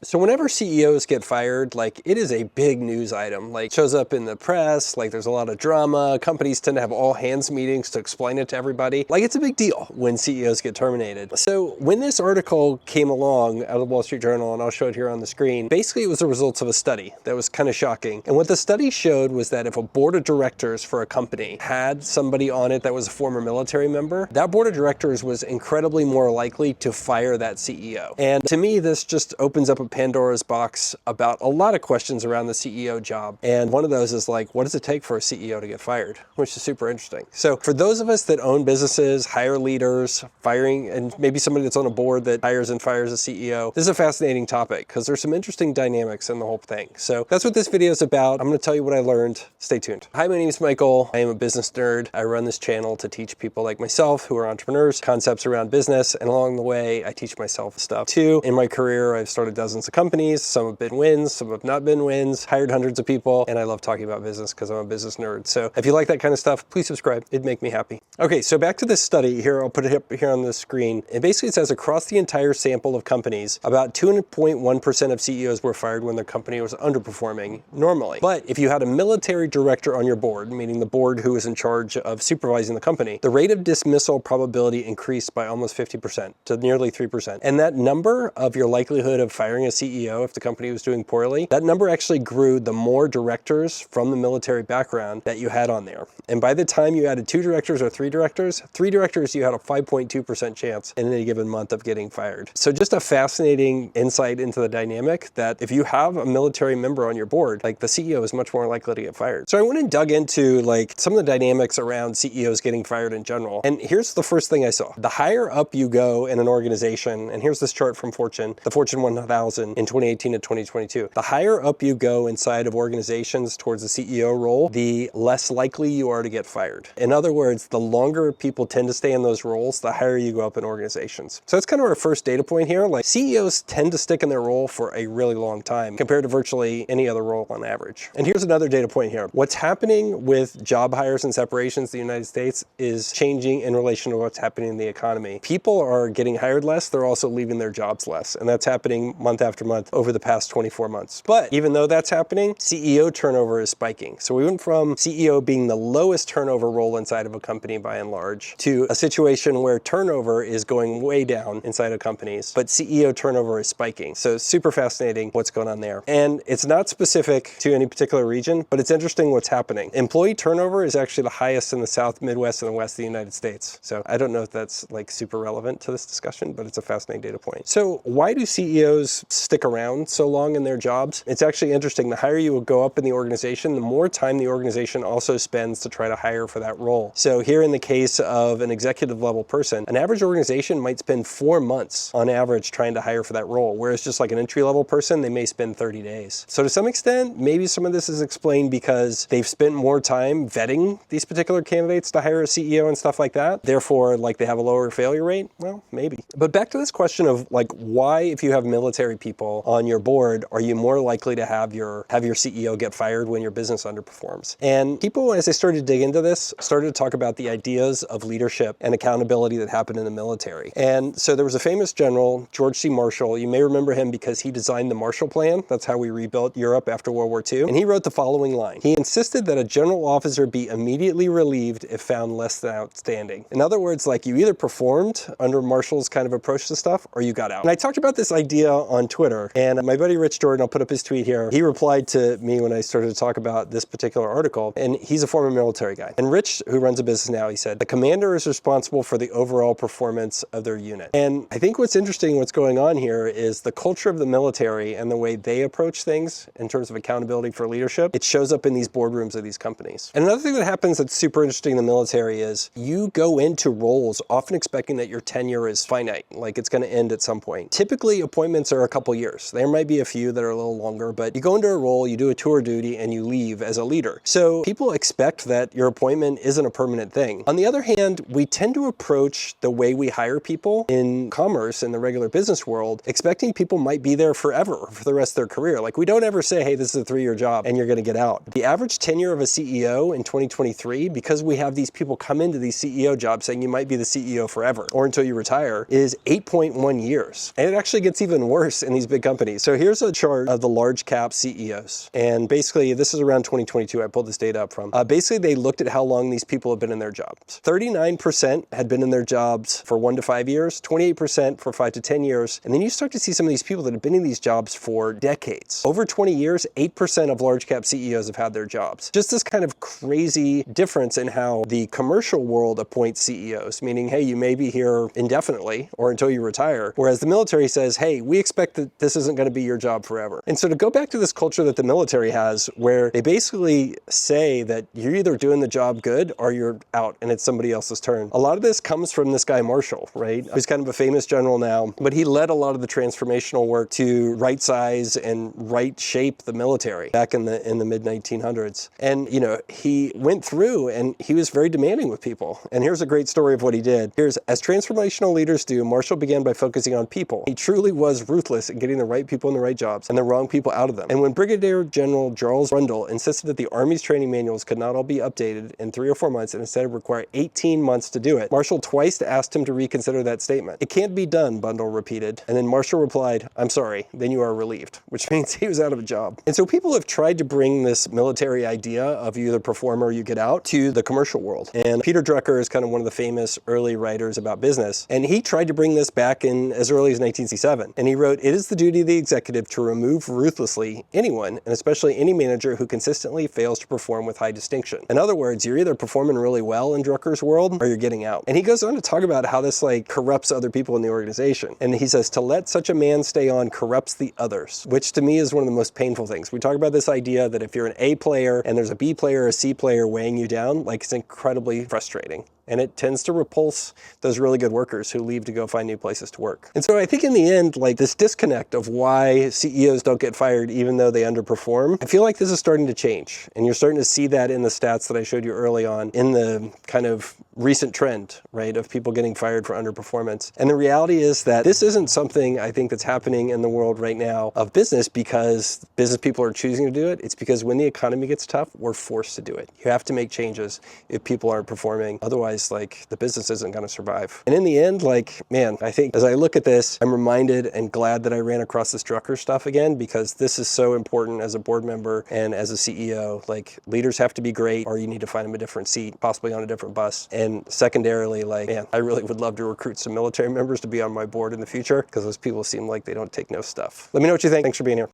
So whenever CEOs get fired, like it is a big news item, like shows up in the press, like there's a lot of drama. Companies tend to have all hands meetings to explain it to everybody. Like it's a big deal when CEOs get terminated. So when this article came along out of the Wall Street Journal, and I'll show it here on the screen, basically it was the results of a study that was kind of shocking. And what the study showed was that if a board of directors for a company had somebody on it that was a former military member, that board of directors was incredibly more likely to fire that CEO. And to me, this just opens up a Pandora's box about a lot of questions around the CEO job. And one of those is like, what does it take for a CEO to get fired? Which is super interesting. So for those of us that own businesses, hire leaders, firing, and maybe somebody that's on a board that hires and fires a CEO, this is a fascinating topic because there's some interesting dynamics in the whole thing. So that's what this video is about. I'm going to tell you what I learned. Stay tuned. Hi, my name is Michael. I am a business nerd. I run this channel to teach people like myself who are entrepreneurs concepts around business, and along the way I teach myself stuff too. In my career, I've started dozens of companies. Some have been wins, some have not been wins, hired hundreds of people, and I love talking about business because I'm a business nerd. So if you like that kind of stuff, please subscribe. It'd make me happy. Okay, so back to this study here. I'll put it up here on the screen. It basically says across the entire sample of companies, about 2.1% of CEOs were fired when their company was underperforming normally. But if you had a military director on your board, meaning the board who is in charge of supervising the company, the rate of dismissal probability increased by almost 50% to nearly 3%. And that number of your likelihood of firing a CEO if the company was doing poorly, that number actually grew the more directors from the military background that you had on there. And by the time you added 2 directors or 3 directors, you had a 5.2% chance in any given month of getting fired. So just a fascinating insight into the dynamic that if you have a military member on your board, like the CEO is much more likely to get fired. So I went and dug into like some of the dynamics around CEOs getting fired in general. And here's the first thing I saw. The higher up you go in an organization, and here's this chart from Fortune, the Fortune 1000 in 2018 to 2022. The higher up you go inside of organizations towards the CEO role, the less likely you are to get fired. In other words, the longer people tend to stay in those roles, the higher you go up in organizations. So that's kind of our first data point here. Like CEOs tend to stick in their role for a really long time compared to virtually any other role on average. And here's another data point here. What's happening with job hires and separations in the United States is changing in relation to what's happening in the economy. People are getting hired less, they're also leaving their jobs less. And that's happening month after month over the past 24 months. But even though that's happening, CEO turnover is spiking. So we went from CEO being the lowest turnover role inside of a company by and large to a situation where turnover is going way down inside of companies, but CEO turnover is spiking. So super fascinating what's going on there. And it's not specific to any particular region, but it's interesting what's happening. Employee turnover is actually the highest in the South, Midwest, and the West of the United States. So I don't know if that's like super relevant to this discussion, but it's a fascinating data point. So why do CEOs stick around so long in their jobs? It's actually interesting. The higher you will go up in the organization, the more time the organization also spends to try to hire for that role. So here in the case of an executive level person, an average organization might spend 4 months on average trying to hire for that role, whereas just like an entry level person, they may spend 30 days. So to some extent, maybe some of this is explained because they've spent more time vetting these particular candidates to hire a CEO and stuff like that. Therefore, like they have a lower failure rate. Well, maybe. But back to this question of like, why, if you have military people on your board, are you more likely to have your CEO get fired when your business underperforms? And people, as they started to dig into this, started to talk about the ideas of leadership and accountability that happened in the military. And so there was a famous general, George C. Marshall. You may remember him because he designed the Marshall Plan. That's how we rebuilt Europe after World War II. And he wrote the following line. He insisted that a general officer be immediately relieved if found less than outstanding. In other words, like you either performed under Marshall's kind of approach to stuff or you got out. And I talked about this idea on Twitter, and my buddy Rich Jordan, I'll put up his tweet here. He replied to me when I started to talk about this particular article, and he's a former military guy. And Rich, who runs a business now, he said, the commander is responsible for the overall performance of their unit. And I think what's interesting, what's going on here is the culture of the military and the way they approach things in terms of accountability for leadership. It shows up in these boardrooms of these companies. And another thing that happens that's super interesting in the military is you go into roles often expecting that your tenure is finite, like it's going to end at some point. Typically, appointments are a couple years. There might be a few that are a little longer, but you go into a role, you do a tour duty, and you leave as a leader. So people expect that your appointment isn't a permanent thing. On the other hand, we tend to approach the way we hire people in commerce, in the regular business world, expecting people might be there forever for the rest of their career. Like we don't ever say, hey, this is a 3-year job and you're going to get out. The average tenure of a CEO in 2023, because we have these people come into these CEO jobs saying you might be the CEO forever or until you retire, is 8.1 years. And it actually gets even worse in these big companies. So here's a chart of the large cap CEOs. And basically, this is around 2022. I pulled this data up from. Basically, they looked at how long these people have been in their jobs. 39% had been in their jobs for 1 to 5 years, 28% for 5 to 10 years. And then you start to see some of these people that have been in these jobs for decades. Over 20 years, 8% of large cap CEOs have had their jobs. Just this kind of crazy difference in how the commercial world appoints CEOs, meaning, hey, you may be here indefinitely or until you retire. Whereas the military says, hey, we expect that this isn't going to be your job forever. And so to go back to this culture that the military has, where they basically say that you're either doing the job good or you're out and it's somebody else's turn. A lot of this comes from this guy Marshall, right? He's kind of a famous general now, but he led a lot of the transformational work to right size and right shape the military back in the mid 1900s. And you know, he went through and he was very demanding with people. And here's a great story of what he did. Here's, as transformational leaders do, Marshall began by focusing on people. He truly was ruthless in getting the right people in the right jobs and the wrong people out of them. And when Brigadier General Charles Rundle insisted that the Army's training manuals could not all be updated in 3 or 4 months and instead require 18 months to do it, Marshall twice asked him to reconsider that statement. It can't be done, Rundle repeated. And then Marshall replied, I'm sorry, then you are relieved, which means he was out of a job. And so people have tried to bring this military idea of you either perform or you get out to the commercial world. And Peter Drucker is kind of one of the famous early writers about business. And he tried to bring this back in as early as 1967. And he wrote, it is the duty of the executive to remove ruthlessly anyone, and especially any manager who consistently fails to perform with high distinction. In other words, you're either performing really well in Drucker's world or you're getting out. And he goes on to talk about how this like corrupts other people in the organization. And he says, to let such a man stay on corrupts the others, which to me is one of the most painful things. We talk about this idea that if you're an A player and there's a B player or a C player weighing you down, like it's incredibly frustrating. And it tends to repulse those really good workers who leave to go find new places to work. And so I think in the end, like this disconnect of why CEOs don't get fired even though they underperform, I feel like this is starting to change. And you're starting to see that in the stats that I showed you early on in the kind of recent trend, right, of people getting fired for underperformance. And the reality is that this isn't something I think that's happening in the world right now of business because business people are choosing to do it. It's because when the economy gets tough, we're forced to do it. You have to make changes if people aren't performing. Otherwise, like the business isn't going to survive. And in the end, like, man, I think as I look at this, I'm reminded and glad that I ran across this Drucker stuff again, because this is so important as a board member and as a CEO. Like, leaders have to be great, or you need to find them a different seat, possibly on a different bus. And secondarily, like, man, I really would love to recruit some military members to be on my board in the future, because those people seem like they don't take no stuff. Let me know what you think. Thanks for being here.